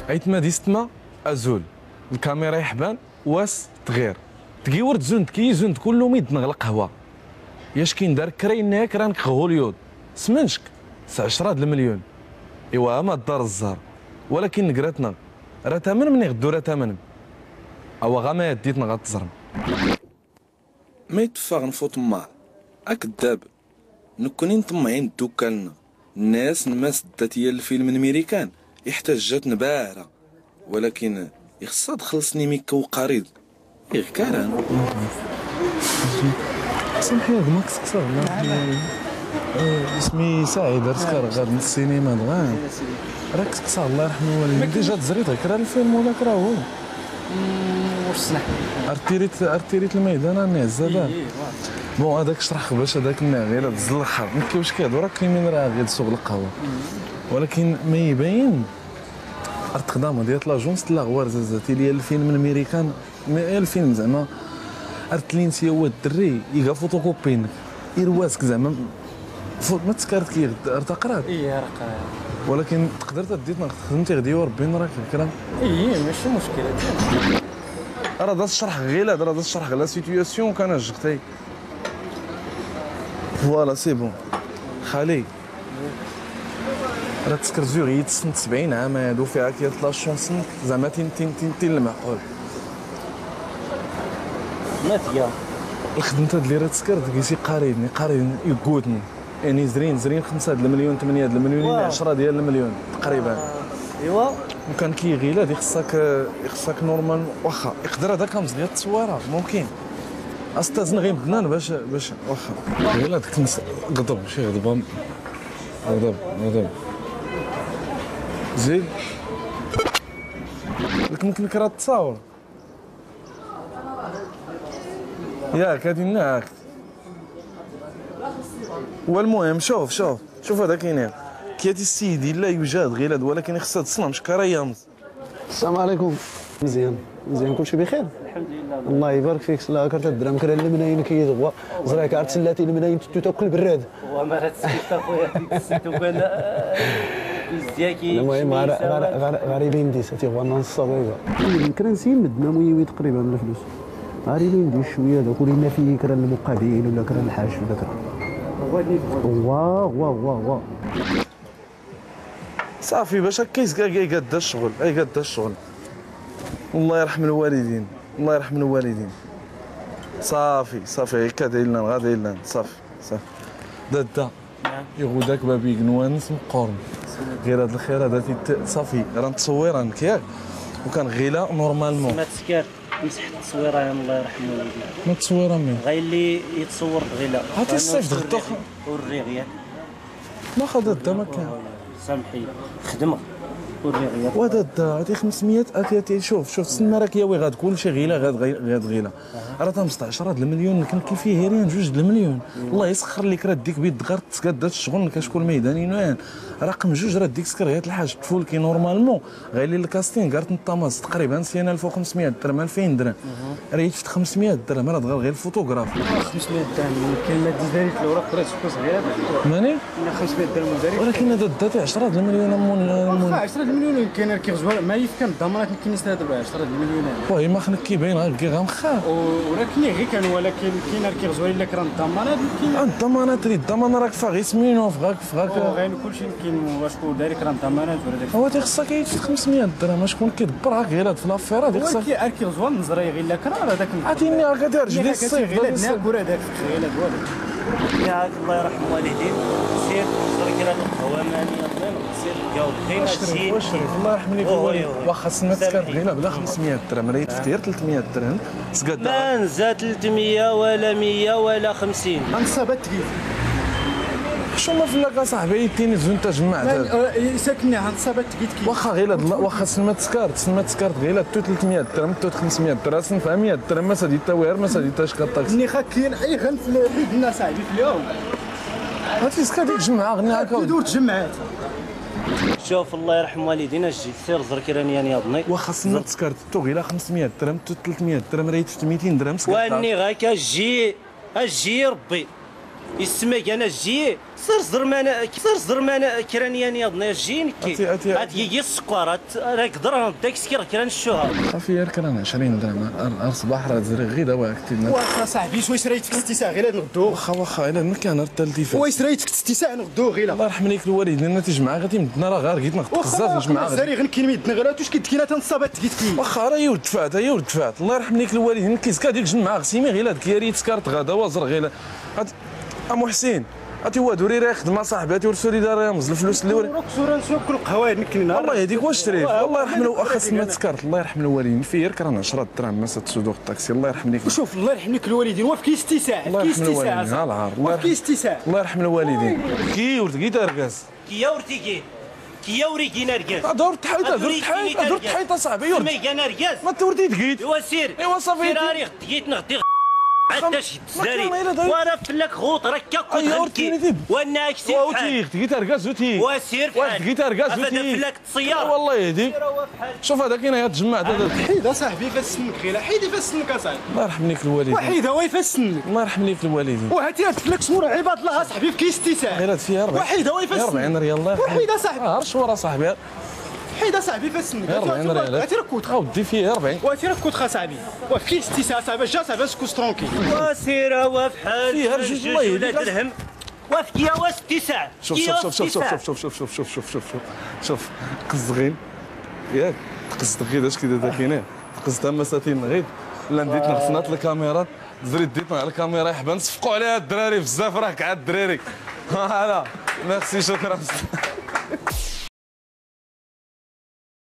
عيت ما ديستما ازول الكاميرا يحبان واس تغير تقيورد زند كي زند كله ميد نغلق قهوه ياش كاين دار كرينا كرانك غوليود سمنشك 10 المليون ايوا ما دار الزهر ولكن نقراتنا راه ثمن من يغدو راه ثمن او غا ما يديتنا غتزرم ما يتفاغ نفوت ما اكذاب نكونين طمعين دوكالنا الناس نماس دات هي الفيلم الميريكان احتاجات نباهرة ولكن يخصها تخلصني ميكا وقريض غير كاران سمحي يا ماكس كسر اسمي سعيد رسكر غاد من السينما دغان راك كسر الله يرحمه الوالدين ديجا تزريت غير الفيلم ولا راه هو واش سنح ارتيريت الميدان انا زاد بون هذاك شرح باش هذاك غير تزلخر نكي واش كيهضروا راه كاينين راه غير سوق القهوه ولكن ما يبين ارتقدام ديال لاجونس لاغوار زاتي لي الفيلم الامريكان الفيلم زعما ارتلينتي هو الدري يلقى فوتوكوبينك يرواسك زعما ما تسكرت كي ارتقرات راه قرا ولكن تقدر تديتنا خدمتي غدي وربي راك الكلام ماشي مشكل راه دا الشرح غير هذا راه دا الشرح غير لا سيتوياسيون كان جختي فوالا سي بون خالي راه تسكر زوري تسنت 70 عام هادو فيها كي 13 سنه زعما تين المعقول ما تيا الخدمه اللي راه تسكر كيسي قاريني يقودني يعني زرين 5 المليون 8 المليون 10 ديال المليون تقريبا ايوا وكان كيغيل هادي خصك نورمال واخا يقدر هذاك مزيان التصويره ممكن استاذن غير بنان باش واخا غير هذاك غضب شي غضب زين لك ممكن راه تصاور ياك هادي ناك والمهم شوف هذا كاين كياتي السيدي لا يوجد غير هذا ولكن خصها تصنع مشكره يامز السلام عليكم مزيان كلشي بخير الحمد لله الله يبارك فيك سلا كارت الدرهم كرا المناين كيدغوا زراك عرفت سلاتي المناين تاكل براد وما راه تسكت اخويا ديك السيتو كان دياكي المهم غاريبين ديس تيغوا نص صغيره الكرنسي مدنا مويوي تقريبا الفلوس غاريبين دي شويه داك ولينا فيه كرا المقابلين ولا كرا الحاج ولا كرا واه صافي باش هكا قاد الشغل الله يرحم الوالدين صافي هكا دايرنا غادي لنا صافي دادا يغوداك بابي كنوانس مقورن غير هاد الخير هذا صافي راه نتصور انك ياك وكان غيلا نورمالمون ما تسكر مسح التصويره يا الله يرحم والديك ما تصويره مين غير اللي يتصور غيلا هاتي الصيف دغدو وري غير ما خد الدا ما كان سامحي خدمه وري غير وهذا الدا هاتي 500 هاتي شوف تسنى راك ياوي غاد كلشي غيلا غاد غيلا راه 15 هاد المليون كان كي فيه ريان 2 المليون الله يسخر لك راه ديك بيد غير تسكاد الشغل كشكون ميداني رقم 2 راه ديك سكريات الحاج تفولكي نورمالمون غير الكاستين قالت الطماس تقريبا سينا 1500 درهم 2000 درهم راه في 500 درهم راه غير الفوتوغراف 500 درهم كاين ما ديزايريت الاوراق قرات فلوس غير ماني 500 درهم داري ولكن هذا داتي 10 المليون مون 10 المليون كاين كيغزوا ما يفكر الضمانات يمكن يستهدوا 10 المليون وي ما خنك كيبين غير غنخاف ولكن غير كان ولكن كاين كيغزوا الا كرا الضمانات الضمانات راك فاغي سمينو فغاك غير كلشي يمكن واش كون داير كرا الضمانات ولا داك هو تيخصك يجي 500 درهم شكون كيدبرها غير هاد في لافير هادي خصك كيغزوا النظريه غير الا كرا هذاك عطيني هكا دير رجلي الصيف غير ناكل هذاك غير هذا ياك الله يرحم الوالدين سير زرك هذا القهوه ماني سير جاوب كاين هادشي الله يرحم ليك واخا سنة تسكر غير بلا 500 درهم راه يتفتير 300 درهم تسقاد ما نزاد 300 ولا 100 ولا 50 انصابت تقيل شو ما فلاك اصاحبي يتيني زون تجمعت ساكني انصابت تقيل واخا غير واخا سنة تسكرت غير 300 درهم 500 درهم سنة 100 درهم ما سديت تا وير ما سديت تا شكاطاكس ني خاكين اي غنف بيد الناس صاحبي في اليوم هاتي سكادي تجمعها غني هكا دور تجمعات شوف الله يرحم والدينا جي سير زرك راني ياضني واخا سنة تسكرت تو غير 500 درهم 300 درهم راه يتفت 200 درهم واني غاكا جي ربي يسمى انا جي صر زرمان كرانياني اظن جين كي هاتي السكر راك درهم داك سكير كران الشهر صافي كران 20 درهم الصباح راه تزري غير دواء كتبنا واخا صاحبي شوي شريتك 6 ساعه غير نغدو واخا الا كان التلتيفات وي شريتك 6 ساعه نغدو غير الله يرحم ليك الوالدين انا تجمع غادي مدنا راه غير لقيت ناخذ بزاف نجمع غادي غير كاين ميدنا غير واش كيدكينا تنصابات تكيتكي واخا راه يولد دفعت الله يرحم ليك الوالدين كيسكا ديك جمعه غسيمي غير هاد كياري تسكارت غدا وزر غير ام حسين عطي هو دوري راه خدمه صاحبي عطي ورسولي دار يمز الفلوس اللي وري روكسورا نسوق كل قهوه نكلنا والله يهديك واش شريت الله يرحم له واخا سما تسكرت الله يرحم الوالدين فيه كرا 10 دراهم ما تسوق الطاكسي الله يرحم ليك شوف الله يرحم لك الوالدين وفي استساع الله يرحم الوالدين ها العار وفي استساع الله يرحم الوالدين كي ورتي ترقص كي وريكي نرقص دورت حيطه صاحبي يورد سمي انا رقص ما توردي دقيت ايوا سير ايوا صافي سير راه دقيت نغدي عنداش تزاري وانا فلك غوط راك كنت وانا اكسي وتي دقيت رقص وتي وسير واحد دقيت رقص وتي فلك السياره والله يهديك شوف هذا كاين تجمع حيد صاحبي فاش سنك غير حيدي فاش سنك اصاحبي الله يرحم ليك الوالدين وحيد هو فاش سنك الله يرحم ليك الوالدين وهاتي هاد سمور عباد الله صاحبي في استساع غير هاد فيها 40 وحيد هو فاش 40 ريال الله يرحم وحيد صاحبي عرش ورا صاحبي حيد صاحبي فاش سنك 40 ريال هاتي ركوت ودي فيه 40 وهاتي ركوت صاحبي وفي استساع صاحبي جا صاحبي سكوس ترونكيل وسير وفحال فيها رجل الله يهديك درهم وفكيا واستساع شوف قزغين ياك تقصد غير اش كي كاينين تقصد مساتين غير لا نديت نغفنات الكاميرا زريت ديت مع الكاميرا يحبان صفقوا عليها الدراري بزاف راه كاع الدراري ها لا ميرسي شكرا